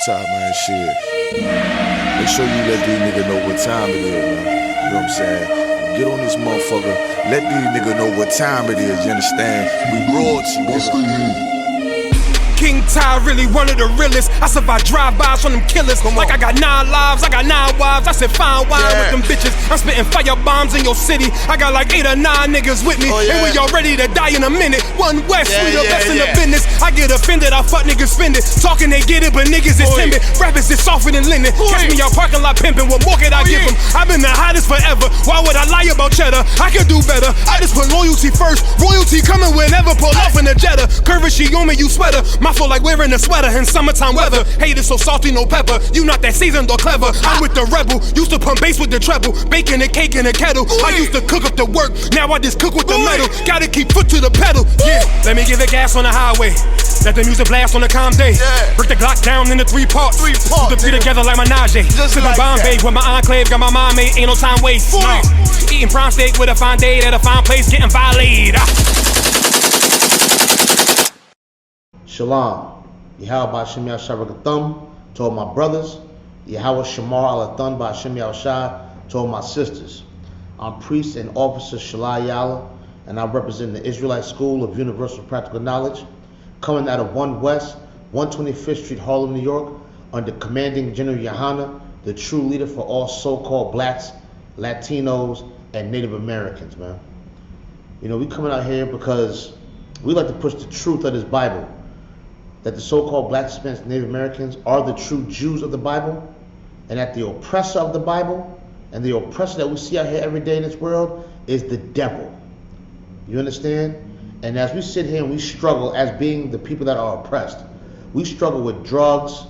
top, man, shit. Make sure you let these niggas know what time it is, man. You know what I'm saying? Get on this motherfucker. Let these niggas know what time it is, you understand? We royalty, nigga. King Ty really one of the realest. I survived drive-bys from them killers. Like I got 9 lives, I got 9 wives. I said fine wine with them bitches. I'm spitting fire bombs in your city. I got like 8 or 9 niggas with me. And we all ready to die in a minute. One West, we the best in the business. I get offended, I fuck niggas spending. Talking they get it, but niggas is timid. Rappers is softer than linen. Catch me out parking lot pimping. What more could I give them? I've been the hottest forever. Why would I lie about cheddar? I could do better. I just put loyalty first. Royalty coming whenever. Pull off in the Jetta. Curvy, she on me, you sweater. My feel like wearing a sweater in summertime weather. Haters so salty, no pepper. You not that seasoned or clever. I'm with the rebel. Used to pump bass with the treble. Baking a cake in a kettle. I used to cook up the work. Now I just cook with the metal. Gotta keep foot to the pedal. Yeah, let me give it gas on the highway. Let the music blast on a calm day. Break the Glock down into 3 parts. Put the 3 together like my Najee. Sippin' like Bombay with my enclave. Got my mind made. Ain't no time waste. No. Eating prime steak with a fine date at a fine place. Getting violated. Shalom. Yahweh Ba'Shem Yahshua to all my brothers. Yahweh Shamar Alathon Ba'Shem Yahushua to all my sisters. I'm priest and officer Shalai Yala, and I represent the Israelite School of Universal Practical Knowledge, coming out of 1 West, 125th Street, Harlem, New York, under Commanding General YAHANNA, the true leader for all so-called blacks, Latinos, and Native Americans, man. You know, we coming out here because we like to push the truth of this Bible, that the so-called black Hispanics, Native Americans are the true Jews of the Bible, and that the oppressor of the Bible and the oppressor that we see out here every day in this world is the devil. You understand? And as we sit here and we struggle as being the people that are oppressed, we struggle with drugs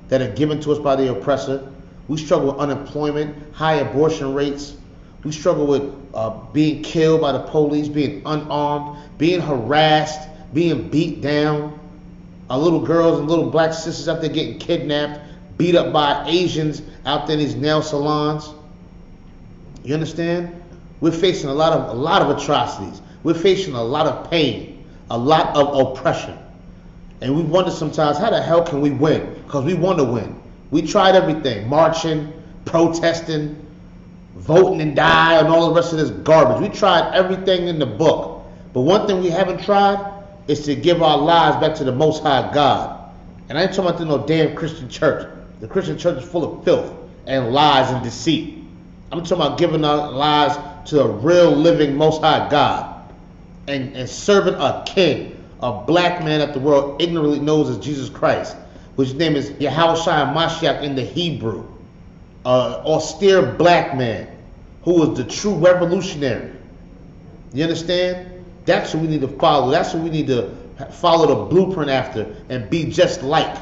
that are given to us by the oppressor. We struggle with unemployment, high abortion rates. We struggle with being killed by the police, being unarmed, being harassed, being beat down. Our little girls and little black sisters out there getting kidnapped, beat up by Asians out there in these nail salons. You understand? We're facing a lot of atrocities. We're facing a lot of pain, a lot of oppression. And we wonder sometimes, how the hell can we win? Because we want to win. We tried everything, marching, protesting, voting and die, and all the rest of this garbage. We tried everything in the book. But one thing we haven't tried is to give our lives back to the Most High God. And I ain't talking about no damn Christian church. The Christian church is full of filth and lies and deceit. I'm talking about giving our lives to a real living Most High God and serving a king, a black man that the world ignorantly knows as Jesus Christ, which name is Yahushua Mashiach in the Hebrew. Austere black man who was the true revolutionary. You understand? That's what we need to follow. That's what we need to follow the blueprint after and be just like.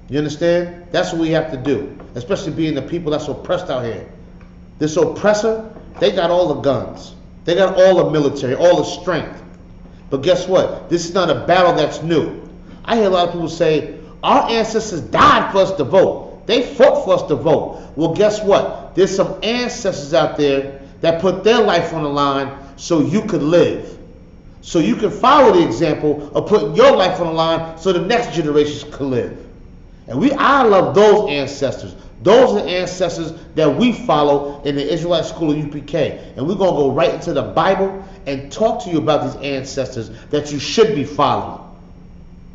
You understand? That's what we have to do, especially being the people that's oppressed out here. This oppressor, they got all the guns. They got all the military, all the strength. But guess what? This is not a battle that's new. I hear a lot of people say, our ancestors died for us to vote. They fought for us to vote. Well, guess what? There's some ancestors out there that put their life on the line so you could live. So you can follow the example of putting your life on the line so the next generations could live. And I love those ancestors. Those are the ancestors that we follow in the Israelite School of U.P.K. And we're going to go right into the Bible and talk to you about these ancestors that you should be following.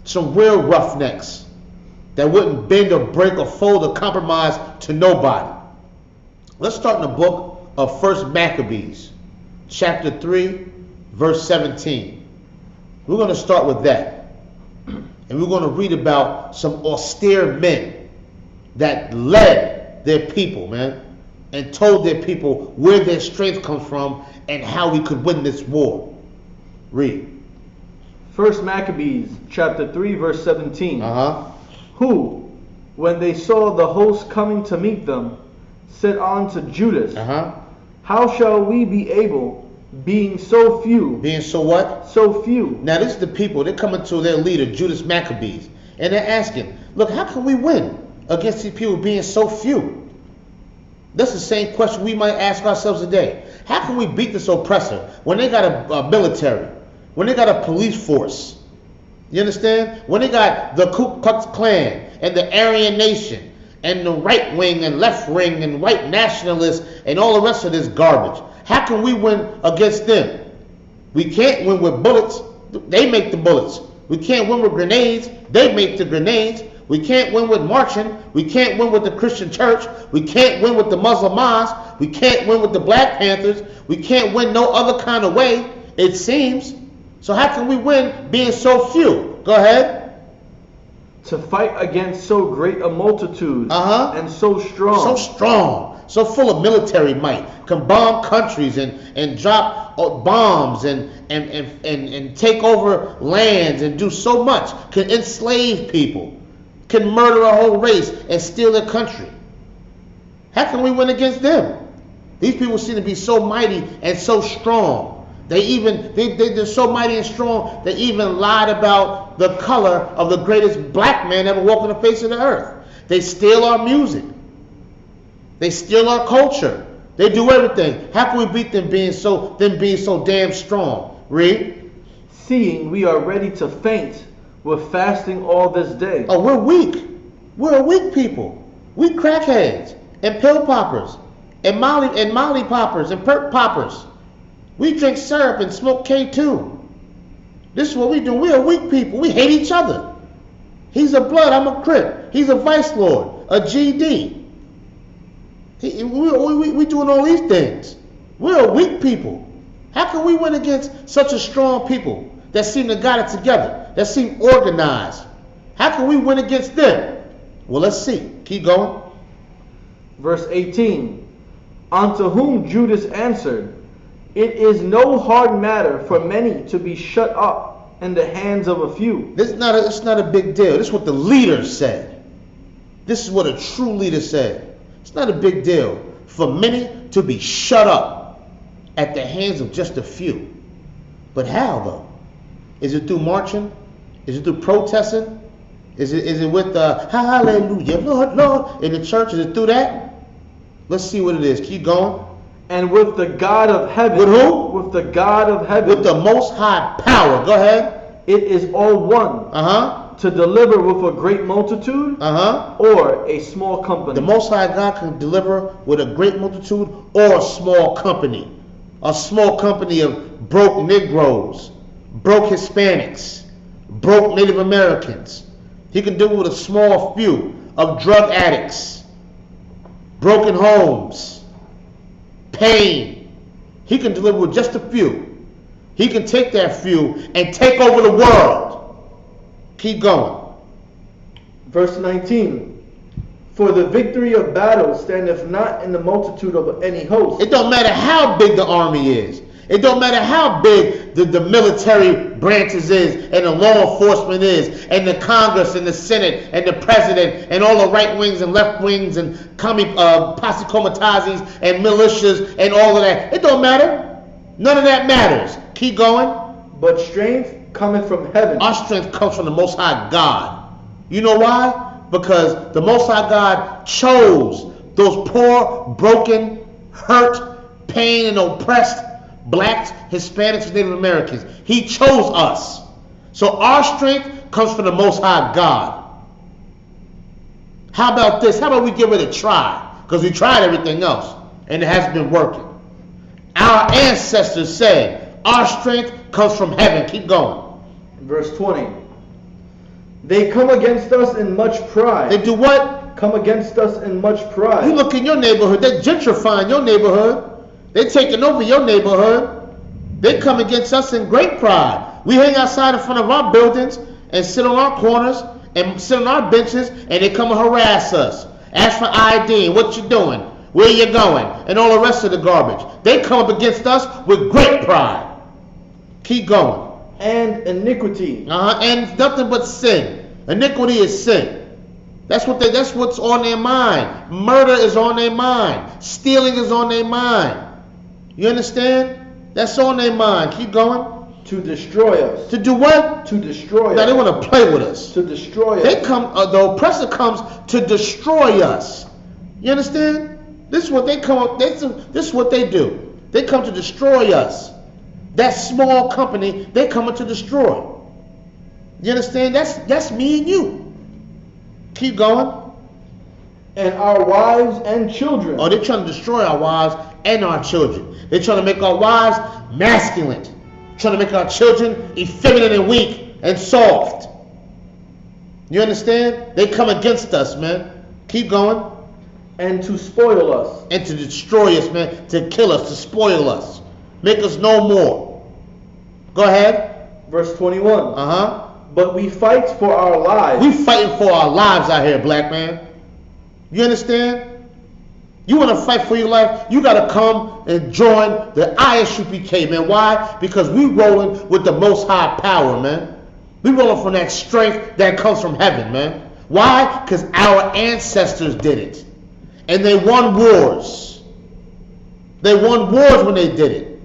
Some real roughnecks that wouldn't bend or break or fold or compromise to nobody. Let's start in the book of 1 Maccabees, chapter 3, verse 17. We're going to start with that. And we're going to read about some austere men that led their people, man, and told their people where their strength comes from and how we could win this war. Read. 1 Maccabees, chapter 3, verse 17. Who, when they saw the host coming to meet them, said unto Judas, how shall we be able, being so few? Being so what? So few. Now this is the people, they're coming to their leader, Judas Maccabees, and they're asking, look, how can we win against these people being so few? That's the same question we might ask ourselves today. How can we beat this oppressor when they got a military, when they got a police force, You understand? When they got the Ku Klux Klan and the Aryan Nation and the right wing and left wing and white nationalists and all the rest of this garbage, how can we win against them? We can't win with bullets. They make the bullets. We can't win with grenades. They make the grenades. We can't win with marching. We can't win with the Christian church. We can't win with the Muslim mosque. We can't win with the Black Panthers. We can't win no other kind of way, it seems. So how can we win being so few? Go ahead. To fight against so great a multitude and so strong. So strong. So full of military might. Can bomb countries and drop bombs and take over lands and do so much. Can enslave people. Can murder a whole race and steal their country. How can we win against them? These people seem to be so mighty and so strong. They're so mighty and strong, they even lied about the color of the greatest black man ever walked on the face of the earth. They steal our music. They steal our culture. They do everything. How can we beat them being so damn strong? Read. Seeing we are ready to faint with fasting all this day. Oh, we're weak. We're a weak people. We crackheads and pill poppers and molly poppers and perk poppers. We drink syrup and smoke K2. This is what we do. We're weak people. We hate each other. He's a blood, I'm a Crip. He's a vice lord, a GD. We doing all these things. We're a weak people. How can we win against such a strong people that seem to got it together, that seem organized? How can we win against them? Well, let's see. Keep going. Verse 18. Unto whom Judas answered, it is no hard matter for many to be shut up in the hands of a few. It's not a big deal. This is what the leader said. This is what a true leader said. It's not a big deal for many to be shut up at the hands of just a few. But how though? Is it through marching? Is it through protesting? Is it with hallelujah, Lord, Lord, in the church? Is it through that? Let's see what it is. Keep going. And with the God of heaven. With who? With the God of heaven. With the most high power. Go ahead. It is all one. To deliver with a great multitude. Or a small company. The most high God can deliver with a great multitude or a small company. A small company of broke Negroes, broke Hispanics, broke Native Americans. He can do it with a small few of drug addicts, broken homes, pain. He can deliver with just a few. He can take that few and take over the world. Keep going. Verse 19. For the victory of battle standeth not in the multitude of any host. It don't matter how big the army is. It don't matter how big the military branches is and the law enforcement is and the Congress and the Senate and the president and all the right wings and left wings and posse comitazes and militias and all of that. It don't matter. None of that matters. Keep going. But strength cometh from heaven. Our strength comes from the Most High God. You know why? Because the Most High God chose those poor, broken, hurt, pain, and oppressed blacks, Hispanics, and Native Americans. He chose us. So our strength comes from the Most High God. How about this? How about we give it a try? Because we tried everything else, and it hasn't been working. Our ancestors said, our strength comes from heaven. Keep going. Verse 20. They come against us in much pride. They do what? Come against us in much pride. You look in your neighborhood, they're gentrifying your neighborhood. They're taking over your neighborhood. They come against us in great pride. We hang outside in front of our buildings and sit on our corners and sit on our benches, and they come and harass us. Ask for ID and what you doing, where you going, and all the rest of the garbage. They come up against us with great pride. Keep going. And iniquity. And nothing but sin. Iniquity is sin. That's what's on their mind. Murder is on their mind. Stealing is on their mind. You understand? That's on their mind. Keep going. To destroy us. To do what? To destroy us. Now they want to play with us. To destroy us. They come. The oppressor comes to destroy us. You understand? This is what they come up. This is what they do. They come to destroy us. That small company, they come to destroy. You understand? That's me and you. Keep going. And our wives and children. Oh, they're trying to destroy our wives and our children. They're trying to make our wives masculine. Trying to make our children effeminate and weak and soft. You understand? They come against us, man. Keep going. And to spoil us. And to destroy us, man. To kill us, to spoil us. Make us no more. Go ahead. Verse 21. But we fight for our lives. We fighting for our lives out here, black man. You understand? You want to fight for your life, you got to come and join the I.S.U.P.K, man. Why? Because we rolling with the most high power, man. We rolling from that strength that comes from heaven, man. Why? Because our ancestors did it. And they won wars. They won wars when they did it.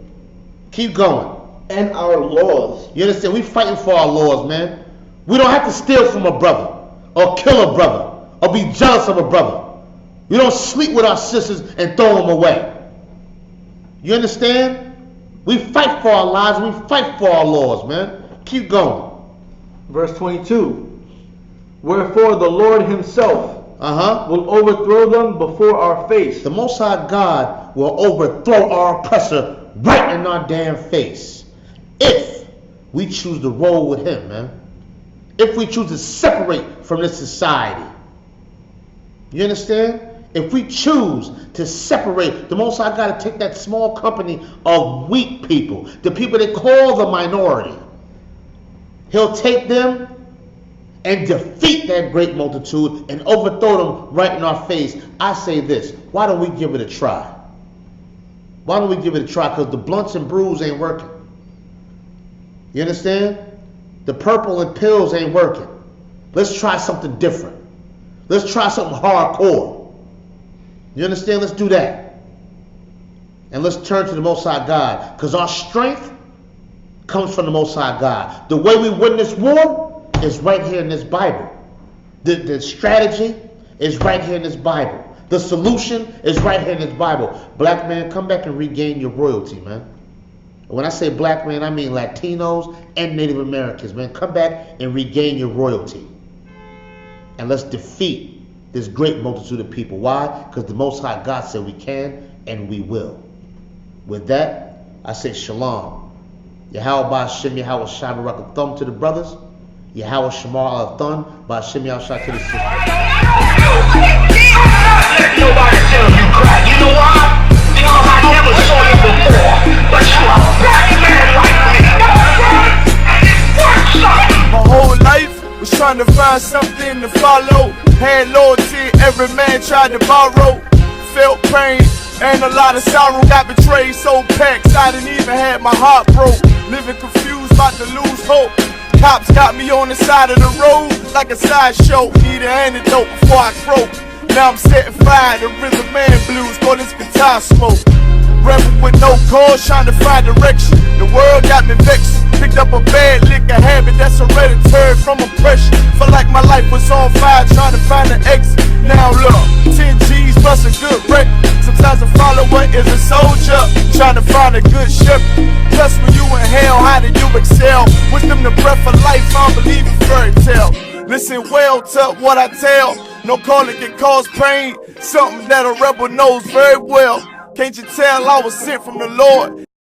Keep going. And our laws. You understand? We fighting for our laws, man. We don't have to steal from a brother or kill a brother or be jealous of a brother. We don't sleep with our sisters and throw them away. You understand? We fight for our lives. We fight for our laws, man. Keep going. Verse 22. Wherefore the Lord himself will overthrow them before our face. The Most High God will overthrow our oppressor right in our damn face. If we choose to roll with him, man. If we choose to separate from this society. You understand? If we choose to separate, the Most High got to take that small company of weak people, the people they call the minority. He'll take them and defeat that great multitude and overthrow them right in our face. I say this, why don't we give it a try? Why don't we give it a try? Because the blunts and brews ain't working. You understand? The purple and pills ain't working. Let's try something different. Let's try something hardcore. You understand? Let's do that. And let's turn to the Most High God. Because our strength comes from the Most High God. The way we win this war is right here in this Bible. The strategy is right here in this Bible. The solution is right here in this Bible. Black man, come back and regain your royalty, man. When I say black man, I mean Latinos and Native Americans, man. Come back and regain your royalty. And let's defeat this great multitude of people. Why? Because the Most High God said we can and we will. With that, I say shalom. Yahweh Ba'Shem Yahweh Shai Barakathum to the brothers. Yahweh Shamar Al-Thun Ba'Shem Yahweh Shai to the sisters. Let nobody tell you crack. You know why? Because I never saw you before. But you a black man like me. And it works up. My whole life was trying to find something to follow. Had loyalty, every man tried to borrow. Felt pain and a lot of sorrow. Got betrayed, sold packs, I didn't even have my heart broke. Living confused, about to lose hope. Cops got me on the side of the road like a sideshow. Need an antidote before I croak. Now I'm setting fire to rhythm man blues, call this guitar smoke. Rebel with no cause, trying to find direction. The world got me vexed. Picked up a bad liquor habit that's hereditary from oppression. Felt like my life was on fire, trying to find an exit. Now look, 10 G's plus a good wreck. Sometimes a follower is a soldier, trying to find a good shepherd. Plus when you in hell, how do you excel? Wisdom the breath of life, I don't believe in fairy tale. Listen well to what I tell. No calling can cause pain. Something that a rebel knows very well. Can't you tell I was sent from the Lord?